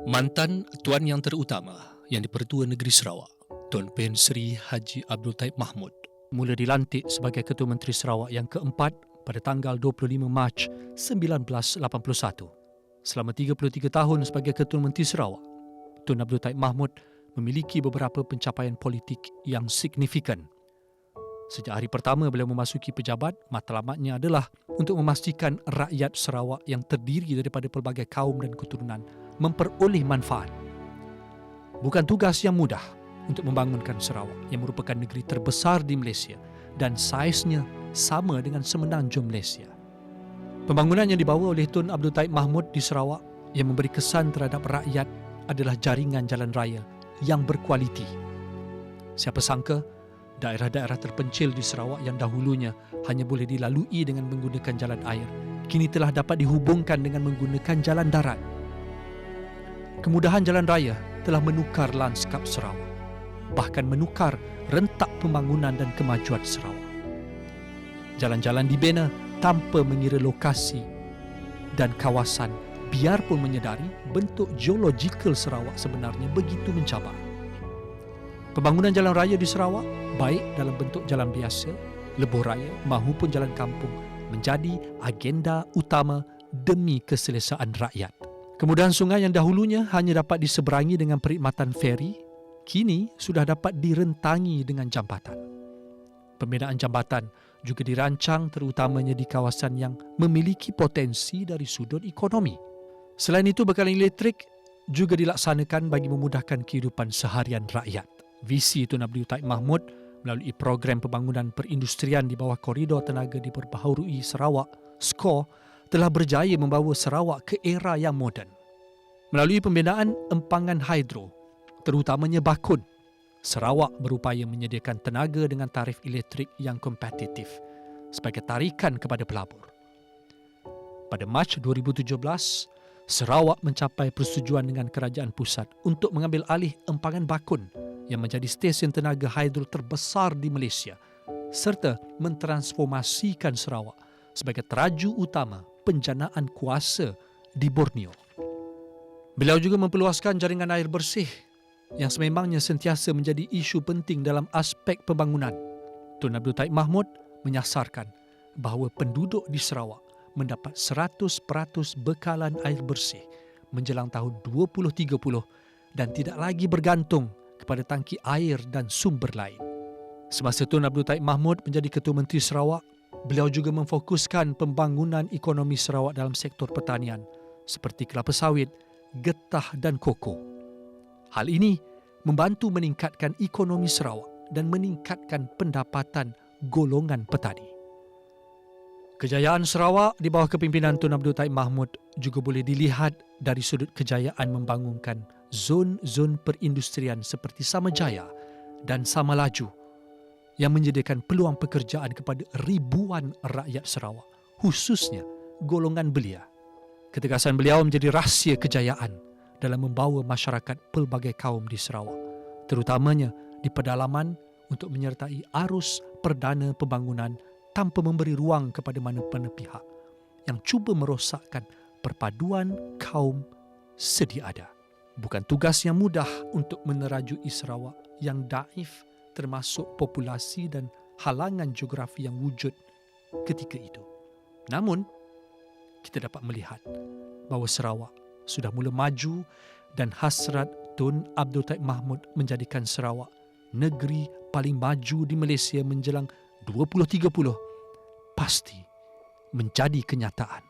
Mantan Tuan Yang Terutama Yang di-Pertua Negeri Sarawak, Tun Pen Sri Haji Abdul Taib Mahmud, mula dilantik sebagai Ketua Menteri Sarawak yang keempat pada tanggal 25 Mac 1981. Selama 33 tahun sebagai Ketua Menteri Sarawak, Tun Abdul Taib Mahmud memiliki beberapa pencapaian politik yang signifikan. Sejak hari pertama beliau memasuki pejabat, matlamatnya adalah untuk memastikan rakyat Sarawak yang terdiri daripada pelbagai kaum dan keturunan memperoleh manfaat. Bukan tugas yang mudah untuk membangunkan Sarawak yang merupakan negeri terbesar di Malaysia dan saiznya sama dengan semenanjung Malaysia. Pembangunan yang dibawa oleh Tun Abdul Taib Mahmud di Sarawak yang memberi kesan terhadap rakyat adalah jaringan jalan raya yang berkualiti. Siapa sangka daerah-daerah terpencil di Sarawak yang dahulunya hanya boleh dilalui dengan menggunakan jalan air, kini telah dapat dihubungkan dengan menggunakan jalan darat. Kemudahan jalan raya telah menukar lanskap Sarawak, bahkan menukar rentak pembangunan dan kemajuan Sarawak. Jalan-jalan dibina tanpa mengira lokasi dan kawasan, biarpun menyedari bentuk geologikal Sarawak sebenarnya begitu mencabar. Pembangunan jalan raya di Sarawak, baik dalam bentuk jalan biasa, lebuh raya maupun jalan kampung, menjadi agenda utama demi keselesaan rakyat. Kemudahan sungai yang dahulunya hanya dapat diseberangi dengan perkhidmatan feri, kini sudah dapat direntangi dengan jambatan. Pembinaan jambatan juga dirancang terutamanya di kawasan yang memiliki potensi dari sudut ekonomi. Selain itu, bekalan elektrik juga dilaksanakan bagi memudahkan kehidupan seharian rakyat. Visi Tun Abdul Taib Mahmud melalui program pembangunan perindustrian di bawah Koridor Tenaga Diperbaharui Sarawak, SCORE, telah berjaya membawa Sarawak ke era yang moden. Melalui pembinaan empangan hidro, terutamanya bakun, Sarawak berupaya menyediakan tenaga dengan tarif elektrik yang kompetitif sebagai tarikan kepada pelabur. Pada Mac 2017, Sarawak mencapai persetujuan dengan kerajaan pusat untuk mengambil alih empangan bakun yang menjadi stesen tenaga hidro terbesar di Malaysia serta mentransformasikan Sarawak sebagai teraju utama penjanaan kuasa di Borneo. Beliau juga memperluaskan jaringan air bersih yang sememangnya sentiasa menjadi isu penting dalam aspek pembangunan. Tun Abdul Taib Mahmud menyasarkan bahawa penduduk di Sarawak mendapat 100% bekalan air bersih menjelang tahun 2030 dan tidak lagi bergantung kepada tangki air dan sumber lain. Semasa Tun Abdul Taib Mahmud menjadi Ketua Menteri Sarawak, beliau juga memfokuskan pembangunan ekonomi Sarawak dalam sektor pertanian seperti kelapa sawit, getah dan koko. Hal ini membantu meningkatkan ekonomi Sarawak dan meningkatkan pendapatan golongan petani. Kejayaan Sarawak di bawah kepimpinan Tun Abdul Taib Mahmud juga boleh dilihat dari sudut kejayaan membangunkan zon-zon perindustrian seperti Samajaya dan Samalaju yang menyediakan peluang pekerjaan kepada ribuan rakyat Sarawak, khususnya golongan belia. Ketegasan beliau menjadi rahsia kejayaan dalam membawa masyarakat pelbagai kaum di Sarawak, terutamanya di pedalaman untuk menyertai arus perdana pembangunan tanpa memberi ruang kepada mana-mana pihak yang cuba merosakkan perpaduan kaum sedia ada. Bukan tugas yang mudah untuk menerajui Sarawak yang daif termasuk populasi dan halangan geografi yang wujud ketika itu. Namun, kita dapat melihat bahawa Sarawak sudah mula maju dan hasrat Tun Abdul Taib Mahmud menjadikan Sarawak negeri paling maju di Malaysia menjelang 2030 pasti menjadi kenyataan.